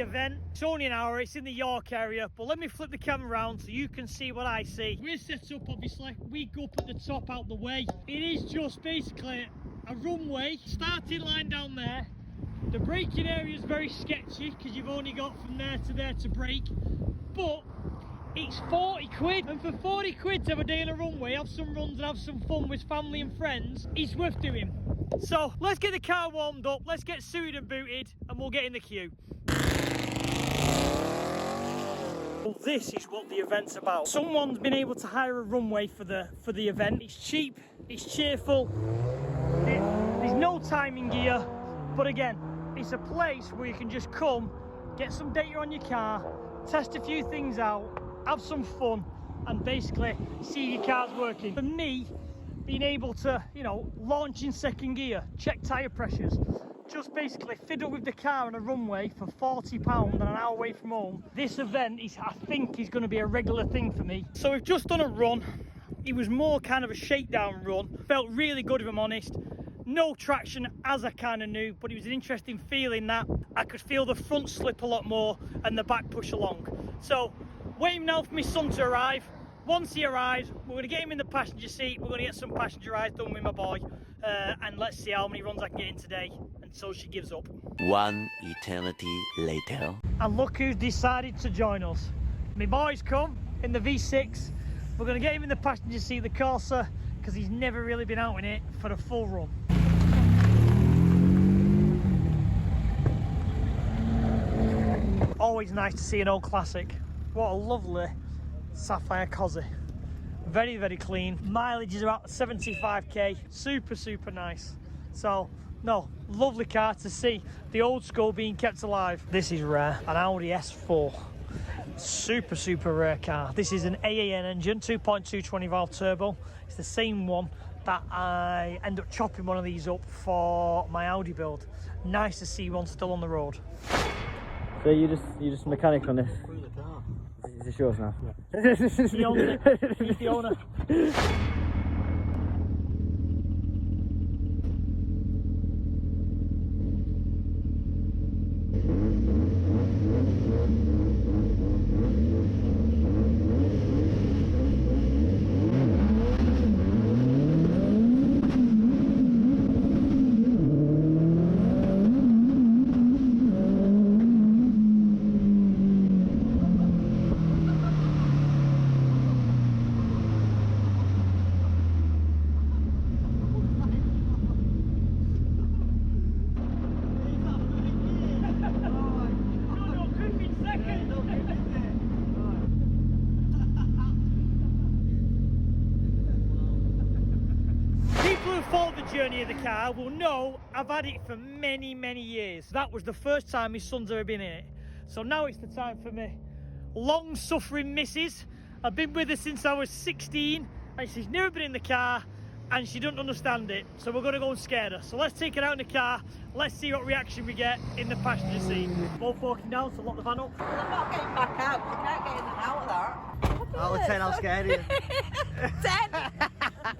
event. It's only an hour, it's in the York area, but let me flip the camera around so you can see what I see. We're set up, obviously. We go up at the top out the way. It is just basically a runway, starting line down there. The braking area is very sketchy because you've only got from there to brake, but it's 40 quid, and for 40 quid to have a day on a runway, have some runs and have some fun with family and friends, it's worth doing. So let's get the car warmed up, let's get suited and booted, and we'll get in the queue. Well, this is what the event's about. Someone's been able to hire a runway for the event. It's cheap, it's cheerful, there's no timing gear, but again, it's a place where you can just come, get some data on your car, test a few things out, have some fun, and basically see your car's working. For me, being able to, you know, launch in second gear, check tyre pressures, just basically fiddle with the car on a runway for £40 and an hour away from home. This event is, I think, is going to be a regular thing for me. So we've just done a run. It was more kind of a shakedown run. Felt really good if I'm honest. No traction as I kind of knew, but it was an interesting feeling that I could feel the front slip a lot more and the back push along. So waiting now for my son to arrive. Once he arrives, we're going to get him in the passenger seat. We're going to get some passenger rides done with my boy, and let's see how many runs I can get in today until she gives up. One eternity later. And look who's decided to join us. My boy's come in the V6. We're going to get him in the passenger seat of the Corsa because he's never really been out in it for a full run. Always nice to see an old classic. What a lovely Sapphire Cosy. Very, very clean. Mileage is about 75k. Super, super nice. So, no, lovely car to see the old school being kept alive. This is rare, an Audi S4. Super, super rare car. This is an AAN engine, 2.2 20 valve turbo. It's the same one that I end up chopping one of these up for my Audi build. Nice to see one still on the road. So you're just mechanic on this? Is it yours now? Yeah. He owns it. He's the owner. Journey of the car will know I've had it for many, many years. That was the first time my son's ever been in it. So now it's the time for me. Long suffering missus. I've been with her since I was 16 and she's never been in the car and she doesn't understand it. So we're going to go and scare her. So let's take her out in the car. Let's see what reaction we get in the passenger seat. Both walking down, so lock the van up. I'm not getting back out. You can't get in and out of that. Out of 10, how scared are you? 10!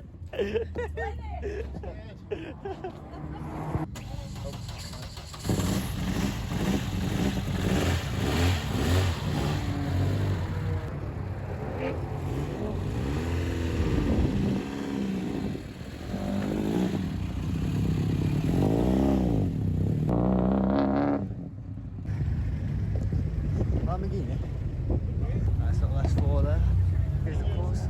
Lamborghini. Nice little S4 there. Here's the post.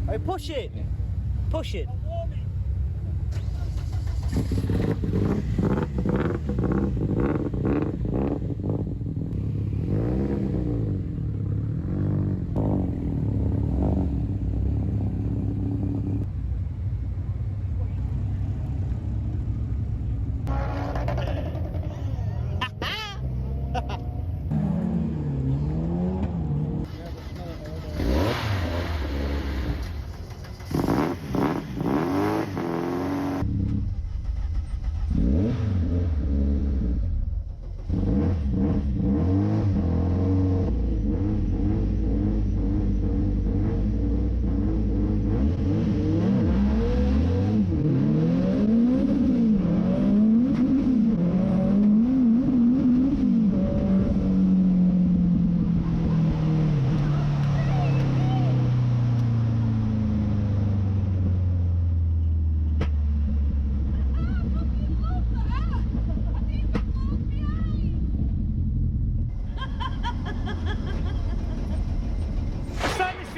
Hey, push it! Push it!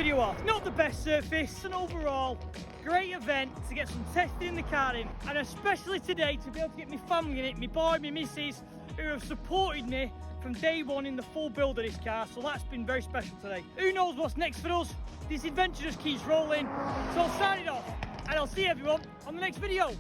video off. Not the best surface, and overall, great event to get some testing in the car in, and especially today to be able to get my family in it, my boy, my missus, who have supported me from day one in the full build of this car, so that's been very special today. Who knows what's next for us? This adventure just keeps rolling, so I'll sign it off, and I'll see everyone on the next video.